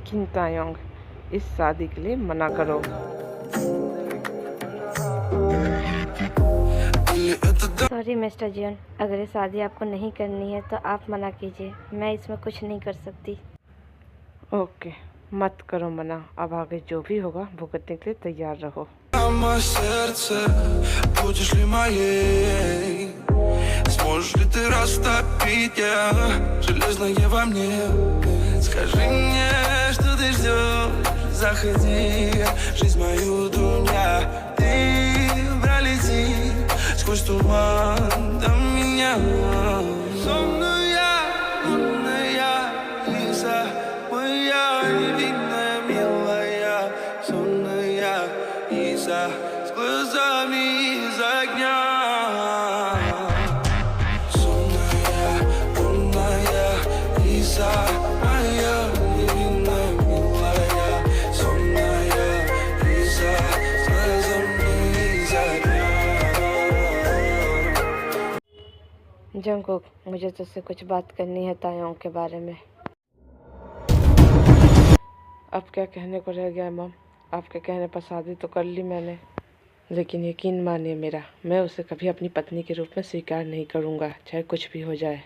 किम तायोंग, इस शादी के लिए मना करो। सॉरी मिस्टर जियोन, अगर ये शादी आपको नहीं करनी है तो आप मना कीजिए, मैं इसमें कुछ नहीं कर सकती। ओके, मत करो मना, अब आगे जो भी होगा भुगतने के लिए तैयार रहो। Сердце, будешь ли моей? Сможешь ли ты растопить железное во мне? Скажи мне, что ты ждешь, заходи, жизнь мою дуня. Ты пролети сквозь туман до меня. Сонная, лунная Лиза, моя невинная, милая, сонная Лиза, с глазами из огня. Сонная, лунная Лиза, моя невинная, милая, сонная Лиза, с глазами из огня. जंगकुक, मुझे तुझसे कुछ बात करनी है तायोंग के बारे में। अब क्या कहने को रह गया है मम, आपके कहने पर शादी तो कर ली मैंने, लेकिन यकीन मानिए मेरा, मैं उसे कभी अपनी पत्नी के रूप में स्वीकार नहीं करूँगा, चाहे कुछ भी हो जाए।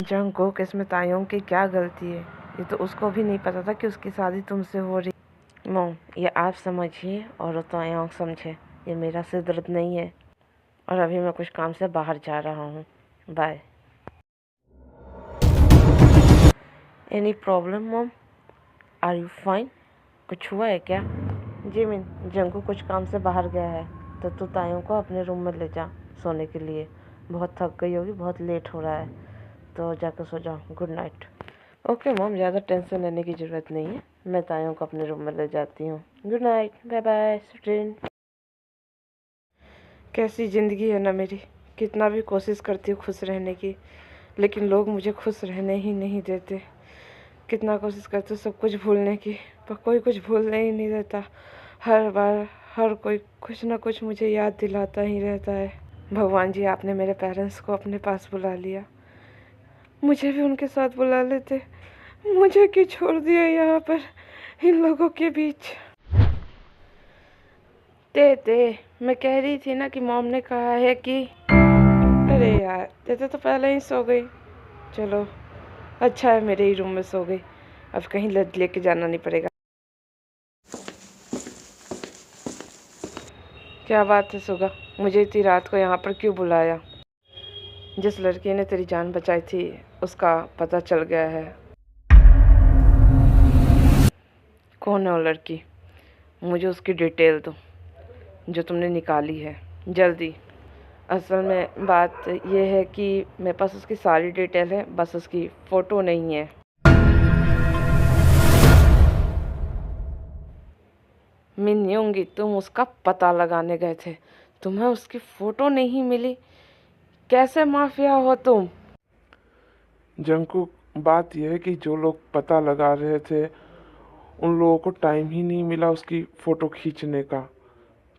जंगकुक, इसमें तायोंग की क्या गलती है? ये तो उसको भी नहीं पता था कि उसकी शादी तुमसे हो रही। मम, ये आप समझिए और तायोंग समझे, ये मेरा सिर दर्द नहीं है, और अभी मैं कुछ काम से बाहर जा रहा हूँ। Bye. Any problem mum? Are you fine? कुछ हुआ है क्या? जिमिन, जंगकुक कुछ काम से बाहर गया है, तो तू तायों को अपने रूम में ले जा सोने के लिए। बहुत थक गई होगी, बहुत लेट हो रहा है, तो जाकर सो जाओ। Good night. ओके मम, ज़्यादा टेंशन लेने की ज़रूरत नहीं है, मैं तायों को अपने रूम में ले जाती हूँ। Good night, bye bye student. कैसी ज़िंदगी है ना मेरी, कितना भी कोशिश करती हूँ खुश रहने की, लेकिन लोग मुझे खुश रहने ही नहीं देते। कितना कोशिश करती हूँ सब कुछ भूलने की, पर कोई कुछ भूलने ही नहीं देता। हर बार हर कोई कुछ ना कुछ मुझे याद दिलाता ही रहता है। भगवान जी, आपने मेरे पेरेंट्स को अपने पास बुला लिया, मुझे भी उनके साथ बुला लेते। मुझे क्यों छोड़ दिया यहाँ पर इन लोगों के बीच? ते मैं कह रही थी ना कि मॉम ने कहा है कि, अरे यार, ते तो पहले ही सो गई। चलो अच्छा है मेरे ही रूम में सो गई, अब कहीं लेके जाना नहीं पड़ेगा। क्या बात है सुगा, मुझे इतनी रात को यहाँ पर क्यों बुलाया? जिस लड़की ने तेरी जान बचाई थी उसका पता चल गया है। कौन है वो लड़की? मुझे उसकी डिटेल दो जो तुमने निकाली है, जल्दी। असल में बात यह है कि मेरे पास उसकी सारी डिटेल है, बस उसकी फ़ोटो नहीं है। मिन्योंगी, तुम उसका पता लगाने गए थे, तुम्हें उसकी फ़ोटो नहीं मिली? कैसे माफिया हो तुम? जंगकुक, बात यह है कि जो लोग पता लगा रहे थे उन लोगों को टाइम ही नहीं मिला उसकी फ़ोटो खींचने का,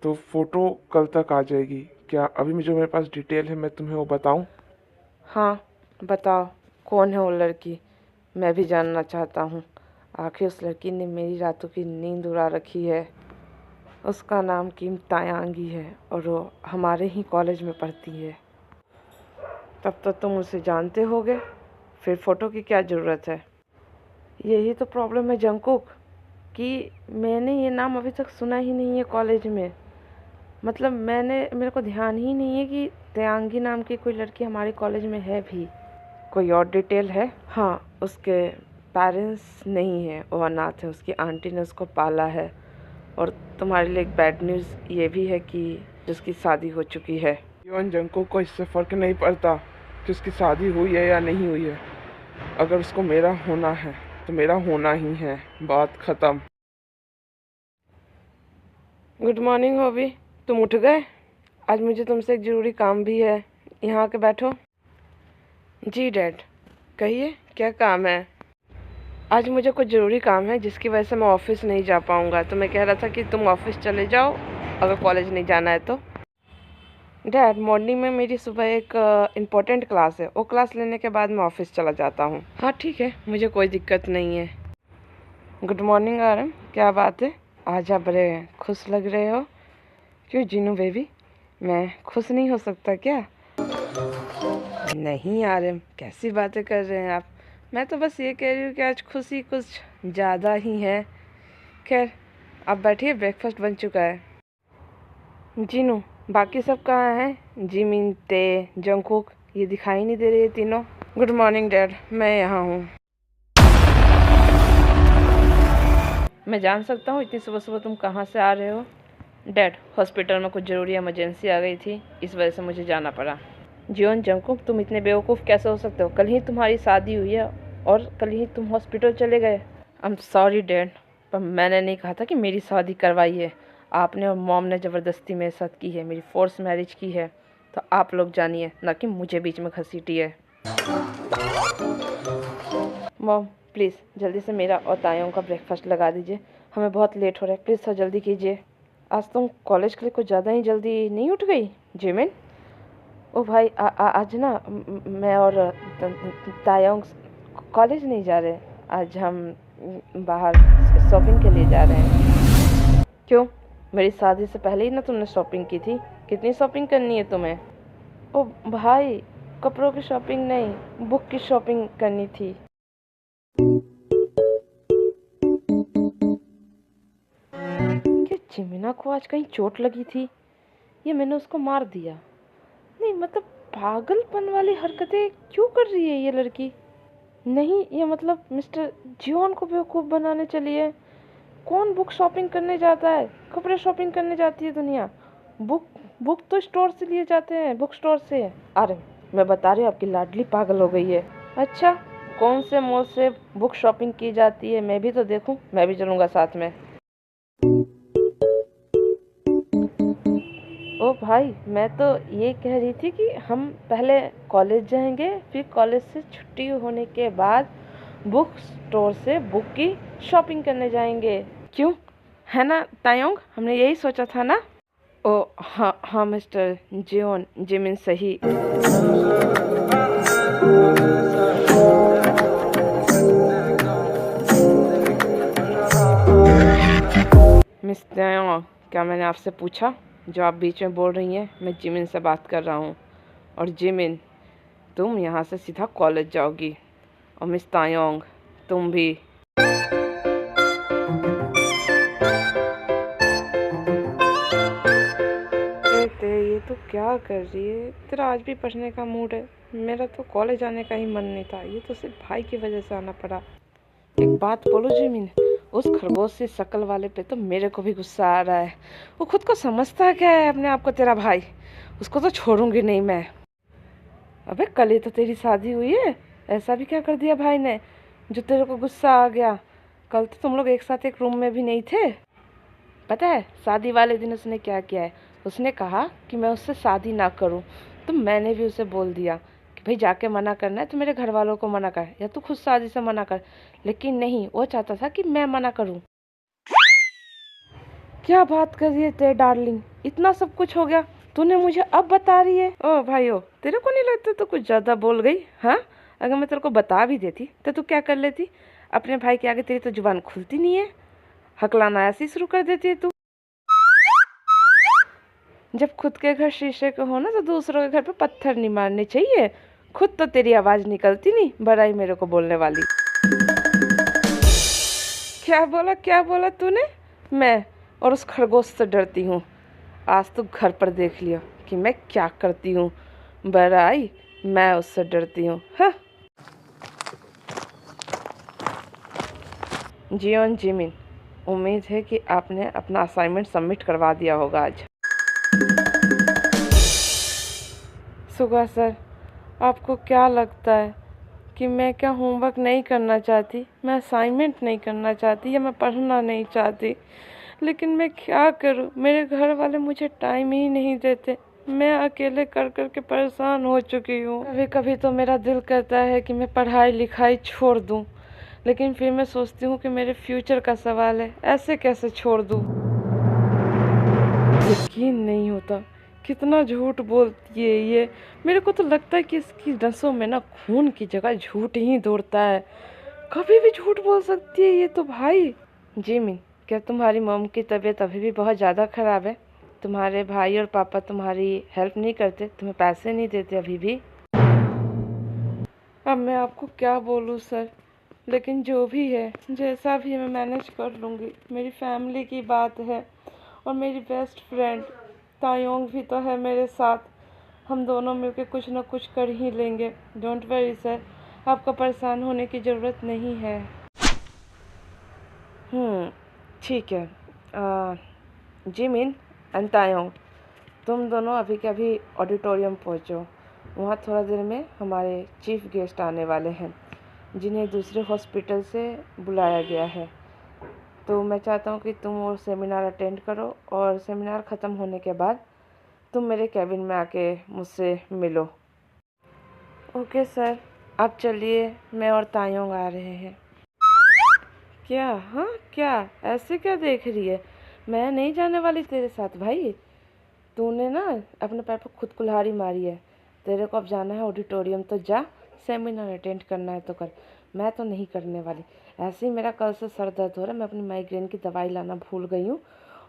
तो फ़ोटो कल तक आ जाएगी। क्या अभी जो मेरे पास डिटेल है मैं तुम्हें वो बताऊं? हाँ बताओ, कौन है वो लड़की? मैं भी जानना चाहता हूँ। आखिर उस लड़की ने मेरी रातों की नींद उड़ा रखी है। उसका नाम किम तायांगी है और वो हमारे ही कॉलेज में पढ़ती है। तब तो तुम उसे जानते होगे, फिर फ़ोटो की क्या ज़रूरत है? यही तो प्रॉब्लम है जंगकुक, कि मैंने ये नाम अभी तक सुना ही नहीं है कॉलेज में। मतलब मेरे को ध्यान ही नहीं है कि तायांगी नाम की कोई लड़की हमारे कॉलेज में है भी। कोई और डिटेल है? हाँ, उसके पेरेंट्स नहीं है, वो अनाथ है, उसकी आंटी ने उसको पाला है। और तुम्हारे लिए एक बैड न्यूज़ ये भी है कि उसकी शादी हो चुकी है। जंगकुक को इससे फ़र्क नहीं पड़ता कि उसकी शादी हुई है या नहीं हुई है। अगर उसको मेरा होना है तो मेरा होना ही है, बात ख़त्म। गुड मॉर्निंग हॉबी, तुम उठ गए? आज मुझे तुमसे एक ज़रूरी काम भी है, यहाँ आके बैठो। जी डैड, कहिए क्या काम है? आज मुझे कुछ ज़रूरी काम है जिसकी वजह से मैं ऑफिस नहीं जा पाऊँगा, तो मैं कह रहा था कि तुम ऑफिस चले जाओ अगर कॉलेज नहीं जाना है तो। डैड, मॉर्निंग में मेरी सुबह एक इम्पोर्टेंट क्लास है, वो क्लास लेने के बाद मैं ऑफिस चला जाता हूँ। हाँ ठीक है, मुझे कोई दिक्कत नहीं है। गुड मॉर्निंग आरम, क्या बात है, आज आप बड़े खुश लग रहे हो। क्यों जीनू बेबी, मैं खुश नहीं हो सकता क्या? नहीं आरम, कैसी बातें कर रहे हैं आप। मैं तो बस ये कह रही हूँ कि आज खुशी कुछ ज़्यादा ही है। खैर आप बैठिए, ब्रेकफास्ट बन चुका है। जीनू, बाकी सब कहाँ हैं? जिमिन, ते, जंगकुक, ये दिखाई नहीं दे रहे तीनों। गुड मॉर्निंग डैड, मैं यहाँ हूँ। मैं जान सकता हूँ इतनी सुबह सुबह तुम कहाँ से आ रहे हो? डैड, हॉस्पिटल में कुछ ज़रूरी इमरजेंसी आ गई थी, इस वजह से मुझे जाना पड़ा। जियोन, जंगकुक, तुम इतने बेवकूफ़ कैसे हो सकते हो? कल ही तुम्हारी शादी हुई है और कल ही तुम हॉस्पिटल चले गए। आई एम सॉरी डैड, पर मैंने नहीं कहा था कि मेरी शादी करवाई है। आपने और मॉम ने ज़बरदस्ती मेरे साथ की है, मेरी फोर्स मैरिज की है। तो आप लोग जानिए, ना कि मुझे बीच में घसीटी है। मॉम प्लीज़ जल्दी से मेरा और तायों का ब्रेकफास्ट लगा दीजिए, हमें बहुत लेट हो रहा है, प्लीज़ थोड़ा जल्दी कीजिए। आज तुम कॉलेज के लिए कुछ ज़्यादा ही जल्दी नहीं उठ गई जिमिन? ओ भाई, आज ना मैं और तायोंग कॉलेज नहीं जा रहे, आज हम बाहर शॉपिंग के लिए जा रहे हैं। क्यों? मेरी शादी से पहले ही ना तुमने शॉपिंग की थी, कितनी शॉपिंग करनी है तुम्हें? ओ भाई, कपड़ों की शॉपिंग नहीं, बुक की शॉपिंग करनी थी। क्या जिमिना को आज कहीं चोट लगी थी? ये मैंने उसको मार दिया? नहीं मतलब पागलपन वाली हरकतें क्यों कर रही है ये लड़की? नहीं, ये मतलब मिस्टर जियोन को बेवकूफ़ बनाने चली है। कौन बुक शॉपिंग करने जाता है? कपड़े शॉपिंग करने जाती है दुनिया। बुक तो स्टोर से लिए जाते हैं, बुक स्टोर से। अरे मैं बता रही हूँ, आपकी लाडली पागल हो गई है। अच्छा, कौन से मॉल से बुक शॉपिंग की जाती है, मैं भी तो देखूं, मैं भी चलूँगा साथ में। ओ भाई, मैं तो ये कह रही थी कि हम पहले कॉलेज जाएंगे, फिर कॉलेज से छुट्टी होने के बाद बुक स्टोर से बुक की शॉपिंग करने जाएंगे। क्यों, है ना तायोंग, हमने यही सोचा था ना? ओ हाँ हाँ मिस्टर जियोन, जिमिन सही। मिस तायोंग, क्या मैंने आपसे पूछा? जो आप बीच में बोल रही हैं, मैं जिमिन से बात कर रहा हूँ। और जिमिन, तुम यहाँ से सीधा कॉलेज जाओगी, और मिस तायोंग तुम भी। ये तो क्या कर रही है? तेरा आज भी पढ़ने का मूड है, मेरा तो कॉलेज आने का ही मन नहीं था, ये तो सिर्फ भाई की वजह से आना पड़ा। एक बात बोलो जिमिन, उस खरगोश सी शक्ल वाले पे तो मेरे को भी गुस्सा आ रहा है। वो खुद को समझता क्या है अपने आप को तेरा भाई? उसको तो छोड़ूंगी नहीं मैं। अबे कल ही तो तेरी शादी हुई है, ऐसा भी क्या कर दिया भाई ने जो तेरे को गुस्सा आ गया? कल तो तुम लोग एक साथ एक रूम में भी नहीं थे। पता है शादी वाले दिन उसने क्या किया है? उसने कहा कि मैं उससे शादी ना करूं, तो मैंने भी उसे बोल दिया कि भाई जाके मना करना है तो मेरे घर वालों को मना कर, या तू खुद शादी से मना कर। लेकिन नहीं, वो चाहता था कि मैं मना करूं। क्या बात कर रही है तेरे डार्लिंग, इतना सब कुछ हो गया, तूने मुझे अब बता रही है? ओ भाइयों, तेरे को नहीं लगता तो कुछ ज़्यादा बोल गई? हाँ, अगर मैं तेरे को बता भी देती तो तू क्या कर लेती? अपने भाई के आगे तेरी तो जुबान खुलती नहीं है, हकलाना ऐसे ही शुरू कर देती है तू। जब खुद के घर शीशे के हो ना, तो दूसरों के घर पे पत्थर नहीं मारने चाहिए। खुद तो तेरी आवाज़ निकलती नहीं, बड़ाई मेरे को बोलने वाली। क्या बोला तूने? मैं और उस खरगोश से डरती हूँ? आज तो घर पर देख लिया कि मैं क्या करती हूँ। बड़ाई, मैं उससे डरती हूँ। हाँ। जियोन, जिमिन, उम्मीद है कि आपने अपना असाइनमेंट सबमिट करवा दिया होगा आज। सुगा सर, आपको क्या लगता है कि मैं क्या होमवर्क नहीं करना चाहती, मैं असाइनमेंट नहीं करना चाहती, या मैं पढ़ना नहीं चाहती? लेकिन मैं क्या करूं, मेरे घर वाले मुझे टाइम ही नहीं देते। मैं अकेले कर कर के परेशान हो चुकी हूँ। कभी कभी तो मेरा दिल करता है कि मैं पढ़ाई लिखाई छोड़ दूँ, लेकिन फिर मैं सोचती हूँ कि मेरे फ्यूचर का सवाल है, ऐसे कैसे छोड़ दूँ? यकीन नहीं होता कितना झूठ बोलती है ये। मेरे को तो लगता है कि इसकी नसों में ना खून की जगह झूठ ही दौड़ता है। कभी भी झूठ बोल सकती है ये तो भाई। जिमी, क्या तुम्हारी मॉम की तबीयत अभी भी बहुत ज़्यादा ख़राब है? तुम्हारे भाई और पापा तुम्हारी हेल्प नहीं करते, तुम्हें पैसे नहीं देते अभी भी? अब मैं आपको क्या बोलूँ सर, लेकिन जो भी है, जैसा भी है, मैं मैनेज कर लूँगी। मेरी फैमिली की बात है और मेरी बेस्ट फ्रेंड तायोंग भी तो है मेरे साथ। हम दोनों मिलकर कुछ ना कुछ कर ही लेंगे। डोंट वरी सर, आपको परेशान होने की ज़रूरत नहीं है। ठीक है। जिमिन एंड तायोंग, तुम दोनों अभी के अभी ऑडिटोरियम पहुँचो। वहाँ थोड़ा देर में हमारे चीफ गेस्ट आने वाले हैं, जिन्हें दूसरे हॉस्पिटल से बुलाया गया है। तो मैं चाहता हूँ कि तुम वो सेमिनार अटेंड करो और सेमिनार ख़त्म होने के बाद तुम मेरे कैबिन में आके मुझसे मिलो। ओके सर, आप चलिए, मैं और तायोंग आ रहे हैं। क्या? हाँ क्या? ऐसे क्या देख रही है? मैं नहीं जाने वाली तेरे साथ भाई। तूने ना अपने पैर पर खुद कुल्हाड़ी मारी है। तेरे को अब जाना है ऑडिटोरियम तो जा, सेमिनार अटेंड करना है तो कर। मैं तो नहीं करने वाली। ऐसे ही मेरा कल से सर दर्द हो रहा है, मैं अपनी माइग्रेन की दवाई लाना भूल गई हूँ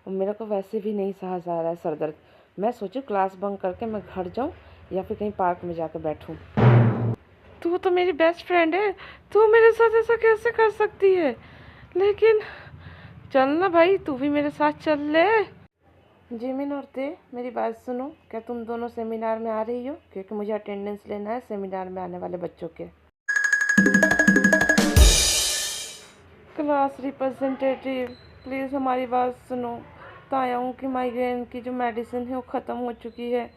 और मेरे को वैसे भी नहीं सहा जा रहा है सर दर्द। मैं सोचूं क्लास बंक करके मैं घर जाऊँ या फिर कहीं पार्क में जाकर बैठूँ। तू तो मेरी बेस्ट फ्रेंड है, तू मेरे साथ ऐसा कैसे कर सकती है? लेकिन चल ना भाई, तू भी मेरे साथ चल ले। जिमिन और ते, मेरी बात सुनो। क्या तुम दोनों सेमिनार में आ रही हो? क्योंकि मुझे अटेंडेंस लेना है सेमिनार में आने वाले बच्चों के। क्लास रिप्रेजेंटेटिव, प्लीज़ हमारी बात सुनो। तायाओं की माइग्रेन की जो मेडिसिन है वो ख़त्म हो चुकी है,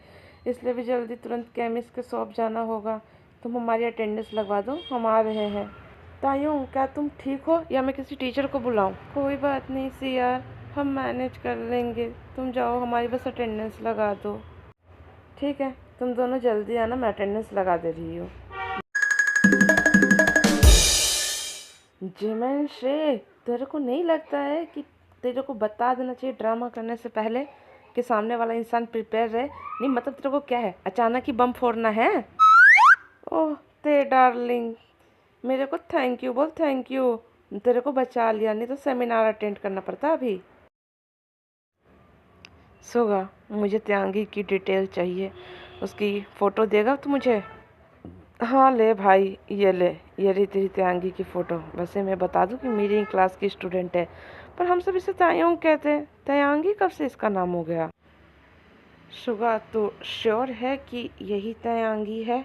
इसलिए भी जल्दी तुरंत केमिस्ट के शॉप जाना होगा। तुम हमारी अटेंडेंस लगवा दो, हम आ रहे हैं। तायों, क्या तुम ठीक हो या मैं किसी टीचर को बुलाऊं? कोई बात नहीं सी यार, हम मैनेज कर लेंगे। तुम जाओ, हमारी बस अटेंडेंस लगा दो। ठीक है, तुम दोनों जल्दी आना, मैं अटेंडेंस लगा दे रही हूँ। जिमिन श्रे, तेरे को नहीं लगता है कि तेरे को बता देना चाहिए ड्रामा करने से पहले कि सामने वाला इंसान प्रिपेयर रहे? नहीं मतलब तेरे को क्या है, अचानक ही बम फोड़ना है? ओह ते डार्लिंग, मेरे को थैंक यू बोल, थैंक यू। तेरे को बचा लिया, नहीं तो सेमिनार अटेंड करना पड़ता अभी। सोगा, मुझे त्यांगी की डिटेल चाहिए, उसकी फ़ोटो देगा तू मुझे? हाँ ले भाई, ये ले, ये रही तेरी त्यांगी की फ़ोटो। वैसे मैं बता दूं कि मेरी ही क्लास की स्टूडेंट है, पर हम सब इसे तायोंग कहते हैं। त्यांगी कब से इसका नाम हो गया? सुगा, तो श्योर है कि यही त्यांगी है?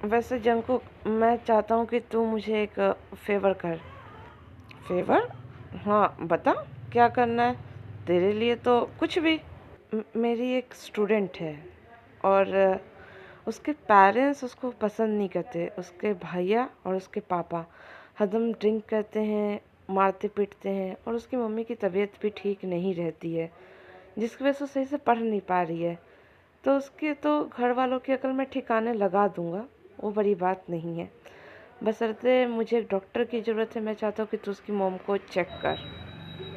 वैसे जंकुक, मैं चाहता हूँ कि तू मुझे एक फेवर कर। फेवर? हाँ बता, क्या करना है? तेरे लिए तो कुछ भी। मेरी एक स्टूडेंट है और उसके पेरेंट्स उसको पसंद नहीं करते। उसके भैया और उसके पापा हरदम ड्रिंक करते हैं, मारते पीटते हैं और उसकी मम्मी की तबीयत भी ठीक नहीं रहती है, जिसकी वजह से सही से पढ़ नहीं पा रही है। तो उसके तो घर वालों की अकल में ठिकाने लगा दूंगा, वो बड़ी बात नहीं है। बशर्ते मुझे एक डॉक्टर की ज़रूरत है। मैं चाहता हूँ कि तू उसकी मॉम को चेक कर।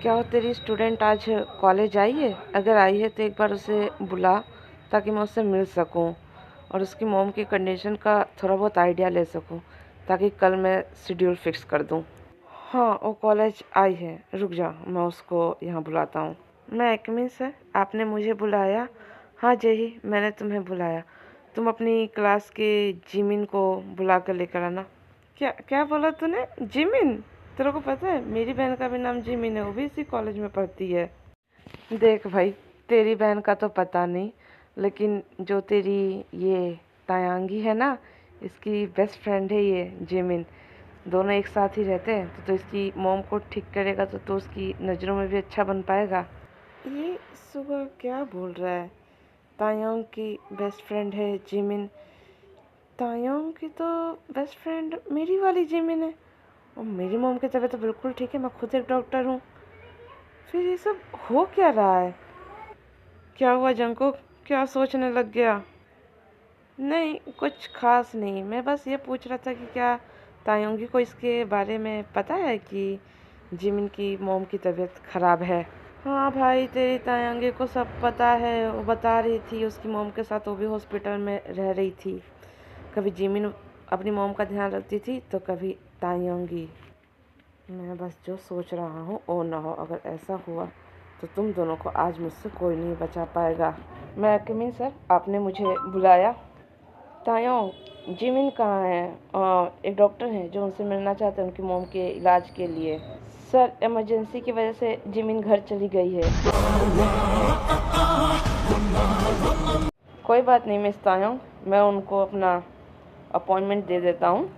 क्या वो तेरी स्टूडेंट आज कॉलेज आई है? अगर आई है तो एक बार उसे बुला, ताकि मैं उससे मिल सकूं और उसकी मॉम की कंडीशन का थोड़ा बहुत आइडिया ले सकूं, ताकि कल मैं शेड्यूल फिक्स कर दूं। हाँ वो कॉलेज आई है, रुक जा, मैं उसको यहाँ बुलाता हूँ। मैं एकमी सर, आपने मुझे बुलाया? हाँ जही, मैंने तुम्हें बुलाया। तुम अपनी क्लास के जिमिन को बुला कर लेकर आना। क्या क्या बोला तूने? जिमिन? तेरे को पता है मेरी बहन का भी नाम जिमिन है, वो भी इसी कॉलेज में पढ़ती है। देख भाई, तेरी बहन का तो पता नहीं, लेकिन जो तेरी ये तायांगी है ना, इसकी बेस्ट फ्रेंड है ये जिमिन। दोनों एक साथ ही रहते हैं, तो इसकी मॉम को ठीक करेगा तो उसकी नज़रों में भी अच्छा बन पाएगा। ये सुबह क्या बोल रहा है? तायोंग की बेस्ट फ्रेंड है जिमिन। तायोंग की तो बेस्ट फ्रेंड मेरी वाली जिमिन है, और मेरी मॉम की तबीयत तो बिल्कुल ठीक है, मैं खुद एक डॉक्टर हूँ। फिर ये सब हो क्या रहा है? क्या हुआ जंकुक, क्या सोचने लग गया? नहीं कुछ खास नहीं, मैं बस ये पूछ रहा था कि क्या तायोंगी को इसके बारे में पता है कि जिमिन की मॉम की तबीयत ख़राब है? हाँ भाई, तेरी तायंगे को सब पता है। वो बता रही थी उसकी मॉम के साथ वो भी हॉस्पिटल में रह रही थी। कभी जिमिन अपनी मॉम का ध्यान रखती थी तो कभी तायंगी। मैं बस जो सोच रहा हूँ वो ना हो। अगर ऐसा हुआ तो तुम दोनों को आज मुझसे कोई नहीं बचा पाएगा। मैं कमिन सर, आपने मुझे बुलाया? तायोंग, जिमिन कहाँ है? एक डॉक्टर हैं जो उनसे मिलना चाहते हैं उनकी मॉम के इलाज के लिए। सर, इमरजेंसी की वजह से जिमिन घर चली गई है। कोई बात नहीं मिस तायोंग, मैं उनको अपना अपॉइंटमेंट दे देता हूँ।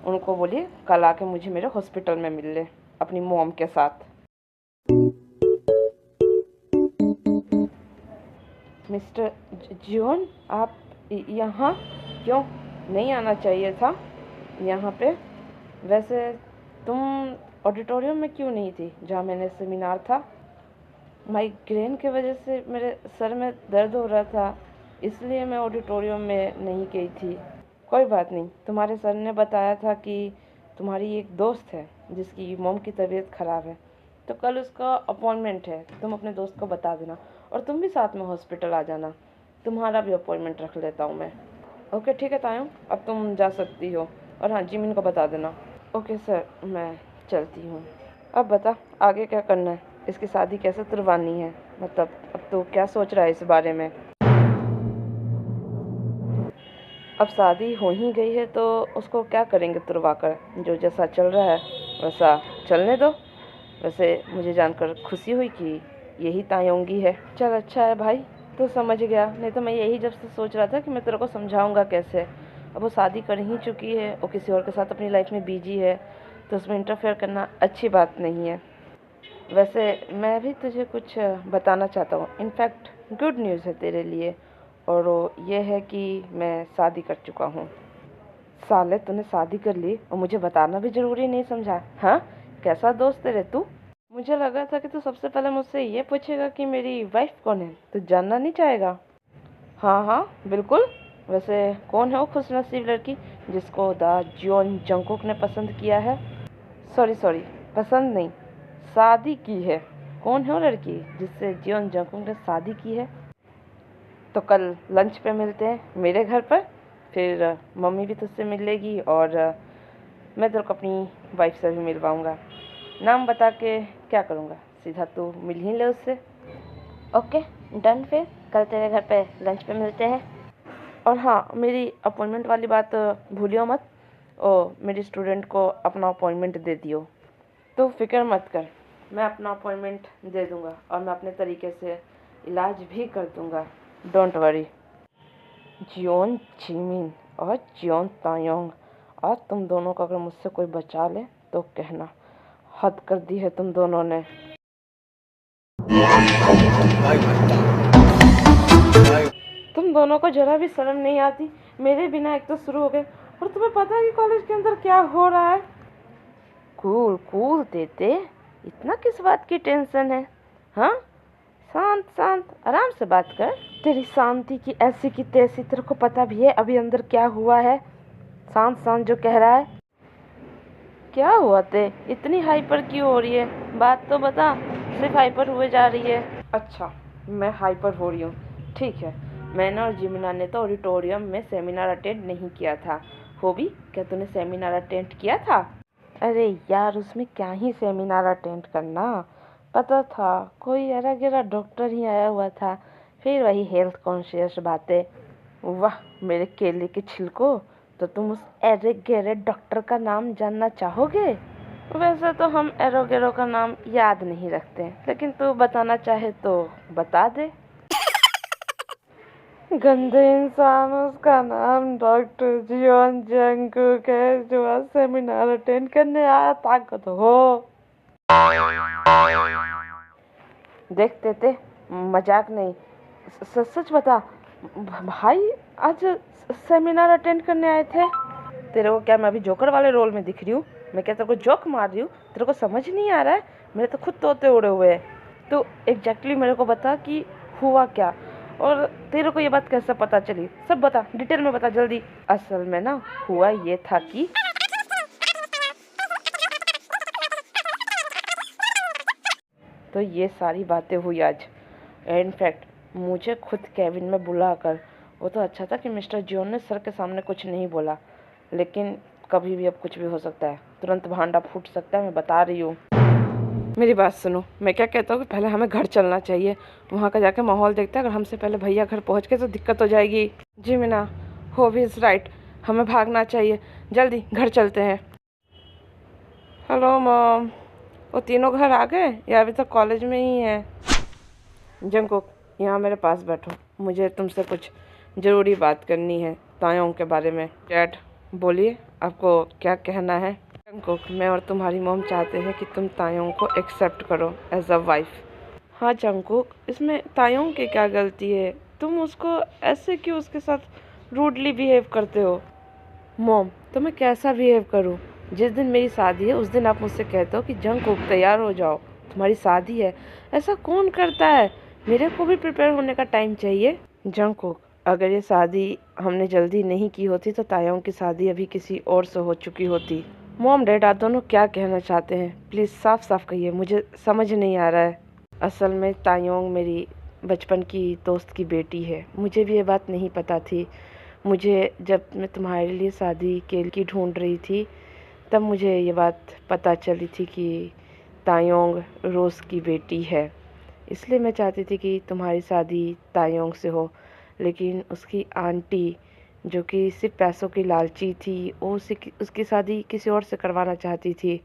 उनको बोलिए कल आके मुझे मेरे हॉस्पिटल में मिल ले अपनी मॉम के साथ। मिस्टर जियोन, आप यहाँ क्यों? नहीं आना चाहिए था यहाँ पे। वैसे तुम ऑडिटोरियम में क्यों नहीं थी जहाँ मैंने सेमिनार था? माइग्रेन की वजह से मेरे सर में दर्द हो रहा था, इसलिए मैं ऑडिटोरियम में नहीं गई थी। कोई बात नहीं, तुम्हारे सर ने बताया था कि तुम्हारी एक दोस्त है जिसकी मॉम की तबीयत ख़राब है, तो कल उसका अपॉइंटमेंट है। तुम अपने दोस्त को बता देना और तुम भी साथ में हॉस्पिटल आ जाना। तुम्हारा भी अपॉइंटमेंट रख लेता हूँ मैं। ओके ठीक है तायों, अब तुम जा सकती हो। और हाँ, जिमिन को बता देना। ओके सर, मैं चलती हूँ। अब बता आगे क्या करना है? इसकी शादी कैसे तुड़वानी है? मतलब अब तो क्या सोच रहा है इस बारे में? अब शादी हो ही गई है तो उसको क्या करेंगे तुड़वा कर? जो जैसा चल रहा है वैसा चलने दो। वैसे मुझे जानकर खुशी हुई कि यही तायोंगी है। चल अच्छा है भाई, तू समझ गया। नहीं तो मैं यही जब से सोच रहा था कि मैं तेरे को समझाऊंगा कैसे। अब वो शादी कर ही चुकी है, वो किसी और के साथ अपनी लाइफ में बिजी है, तो उसमें इंटरफेयर करना अच्छी बात नहीं है। वैसे मैं भी तुझे कुछ बताना चाहता हूँ। इनफैक्ट गुड न्यूज़ है तेरे लिए, और वो ये है कि मैं शादी कर चुका हूँ। साले, तूने शादी कर ली और मुझे बताना भी ज़रूरी नहीं समझा? हाँ, कैसा दोस्त है रे तू? मुझे लगा था कि तू सबसे पहले मुझसे ये पूछेगा कि मेरी वाइफ कौन है। तू जानना नहीं चाहेगा? हाँ हाँ बिल्कुल। वैसे कौन है वो खुशनसीब लड़की जिसको द जियोन जंगकुक ने पसंद किया है? सॉरी, पसंद नहीं, शादी की है। कौन है वो लड़की जिससे जियोन जंगकुक ने शादी की है? तो कल लंच पे मिलते हैं मेरे घर पर। फिर मम्मी भी तुझसे मिलेगी और मैं तेरे को अपनी वाइफ से भी मिलवाऊंगा। नाम बता के क्या करूँगा, सीधा तू मिल ही ले उससे। ओके डन, फिर कल तेरे घर पे लंच पे मिलते हैं। और हाँ, मेरी अपॉइंटमेंट वाली बात भूलियो मत। मेरी स्टूडेंट को अपना अपॉइंटमेंट दे दियो। तो फिक्र मत कर, मैं अपना अपॉइंटमेंट दे दूँगा और मैं अपने तरीके से इलाज भी कर दूँगा। Don't worry. जियोन जिमिन और जियोन तायोंग, और तुम दोनों को अगर मुझसे कोई बचा ले तो कहना, हद कर दी है तुम दोनों ने। तुम दोनों को जरा भी शर्म नहीं आती? मेरे बिना एक तो शुरू हो गए, और तुम्हें पता है कि कॉलेज के अंदर क्या हो रहा है? कूल कूल देते, इतना किस बात की टेंशन है? हाँ, शांत शांत आराम से बात कर। तेरी शांति की ऐसी की तैसी, तेरे को पता भी है अभी अंदर क्या हुआ है? शांत शांत जो कह रहा है। क्या हुआ ते? इतनी हाइपर क्यों हो रही है? बात तो बता, सिर्फ हाइपर हुए जा रही है। अच्छा, मैं हाइपर हो रही हूँ, ठीक है। मैंने और जिमिना ने तो ऑडिटोरियम में सेमिनार अटेंड नहीं किया था। हो भी क्या तूने सेमिनार अटेंड किया था? अरे यार, उसमें क्या ही सेमिनार अटेंड करना, पता था कोई अरा गहरा डॉक्टर ही आया हुआ था। फिर वही हेल्थ कॉन्शियस बातें। वाह मेरे केले के छिलको, तो तुम उस अरे गहरे डॉक्टर का नाम जानना चाहोगे? वैसे तो हम एरोगेरो का नाम याद नहीं रखते, लेकिन तू बताना चाहे तो बता दे। गंदे इंसान, उसका नाम डॉक्टर जियोन जंगकुक है जो आज सेमिनार अटेंड करने आया। ताकत हो देखते थे, मजाक नहीं, सच बता भाई, आज सेमिनार अटेंड करने आए थे? तेरे को क्या मैं अभी जोकर वाले रोल में दिख रही हूँ? मैं क्या तेरे को जोक मार रही हूँ? तेरे को समझ नहीं आ रहा है? मेरे तो खुद तोते उड़े हुए हैं। तो एग्जैक्टली मेरे को बता कि हुआ क्या, और तेरे को ये बात कैसे पता चली? सब बता, डिटेल में बता जल्दी। असल में ना हुआ ये था कि तो ये सारी बातें हुई आज। इनफैक्ट मुझे खुद केबिन में बुलाकर, वो तो अच्छा था कि मिस्टर जियोन ने सर के सामने कुछ नहीं बोला, लेकिन कभी भी अब कुछ भी हो सकता है, तुरंत भांडा फूट सकता है, मैं बता रही हूँ। मेरी बात सुनो, मैं क्या कहता हूँ कि पहले हमें घर चलना चाहिए, वहाँ का जाके माहौल देखते हैं। अगर हमसे पहले भैया घर पहुँच गए तो दिक्कत हो जाएगी। जी मीना, हो भी इज़ राइट, हमें भागना चाहिए, जल्दी घर चलते हैं। हेलो मॉम, वो तीनों घर आ गए या अभी तक कॉलेज में ही हैं? जंगकुक, यहाँ मेरे पास बैठो, मुझे तुमसे कुछ ज़रूरी बात करनी है तायोंग के बारे में। डैड बोलिए, आपको क्या कहना है? जंगकुक, मैं और तुम्हारी मॉम चाहते हैं कि तुम तायोंग को एक्सेप्ट करो एज अ वाइफ। हाँ जंगकुक, इसमें तायोंग की क्या गलती है? तुम उसको ऐसे क्यों उसके साथ रूडली बिहेव करते हो? मॉम, तो मैं कैसा बिहेव करूँ? जिस दिन मेरी शादी है उस दिन आप मुझसे कहते हो कि जंगकुक तैयार हो जाओ, तुम्हारी शादी है। ऐसा कौन करता है? मेरे को भी प्रिपेयर होने का टाइम चाहिए। जंगकुक, अगर ये शादी हमने जल्दी नहीं की होती तो तायोंग की शादी अभी किसी और से हो चुकी होती। मॉम डैड, आप दोनों क्या कहना चाहते हैं? प्लीज़ साफ साफ कहिए, मुझे समझ नहीं आ रहा है। असल में तायोंग मेरी बचपन की दोस्त की बेटी है। मुझे भी ये बात नहीं पता थी। मुझे जब मैं तुम्हारे लिए शादी के लिए ढूंढ रही थी तब मुझे ये बात पता चली थी कि तायोंग रोज़ की बेटी है। इसलिए मैं चाहती थी कि तुम्हारी शादी तायोंग से हो, लेकिन उसकी आंटी जो कि सिर्फ पैसों की लालची थी, वो उसकी शादी किसी और से करवाना चाहती थी।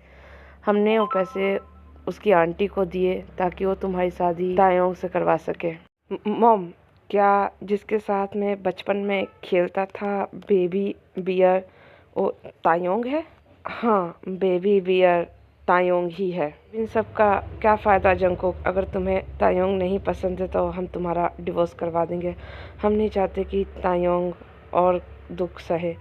हमने वो पैसे उसकी आंटी को दिए ताकि वो तुम्हारी शादी तायोंग से करवा सके। मॉम, क्या जिसके साथ मैं बचपन में खेलता था बेबी बियर, वो तायोंग है? हाँ, बेबी बियर तायोंग ही है। इन सब का क्या फ़ायदा जंगकुक? अगर तुम्हें तायोंग नहीं पसंद है तो हम तुम्हारा डिवोर्स करवा देंगे। हम नहीं चाहते कि तायोंग और दुख सहे।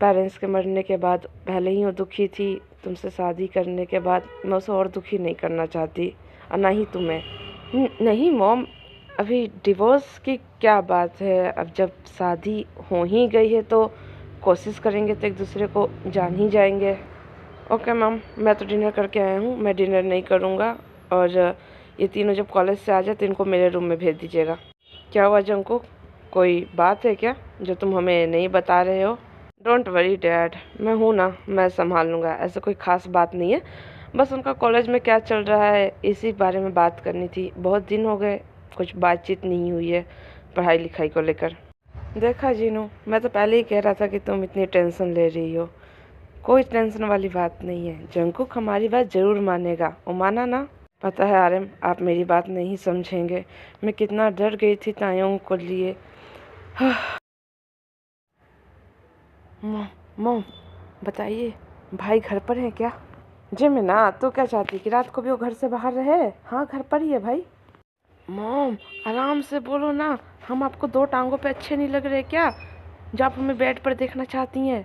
पेरेंट्स के मरने के बाद पहले ही वो दुखी थी, तुमसे शादी करने के बाद मैं उसे और दुखी नहीं करना चाहती, और ना ही तुम्हें। नहीं मॉम, अभी डिवोर्स की क्या बात है? अब जब शादी हो ही गई है तो कोशिश करेंगे तो एक दूसरे को जान ही जाएंगे। ओके मैम, मैं तो डिनर करके आया हूँ, मैं डिनर नहीं करूँगा। और ये तीनों जब कॉलेज से आ जाए तो इनको मेरे रूम में भेज दीजिएगा। क्या हुआ जंगकुक, कोई बात है क्या जो तुम हमें नहीं बता रहे हो? डोंट वरी डैड, मैं हूँ ना, मैं संभाल लूँगा। ऐसा कोई ख़ास बात नहीं है, बस उनका कॉलेज में क्या चल रहा है इसी बारे में बात करनी थी। बहुत दिन हो गए कुछ बातचीत नहीं हुई है पढ़ाई लिखाई को लेकर। देखा जीनू, मैं तो पहले ही कह रहा था कि तुम इतनी टेंशन ले रही हो। कोई टेंशन वाली बात नहीं है, जंगकुक हमारी बात ज़रूर मानेगा। वो माना ना? पता है आर्यन, आप मेरी बात नहीं समझेंगे, मैं कितना डर गई थी तायोंग को लिए। मॉम बताइए, भाई घर पर है क्या? जी मीना, तू क्या चाहती कि रात को भी वो घर से बाहर रहे? हाँ घर पर ही है भाई। मॉम आराम से बोलो ना, हम आपको दो टांगों पे अच्छे नहीं लग रहे क्या, जो आप हमें बेड पर देखना चाहती हैं?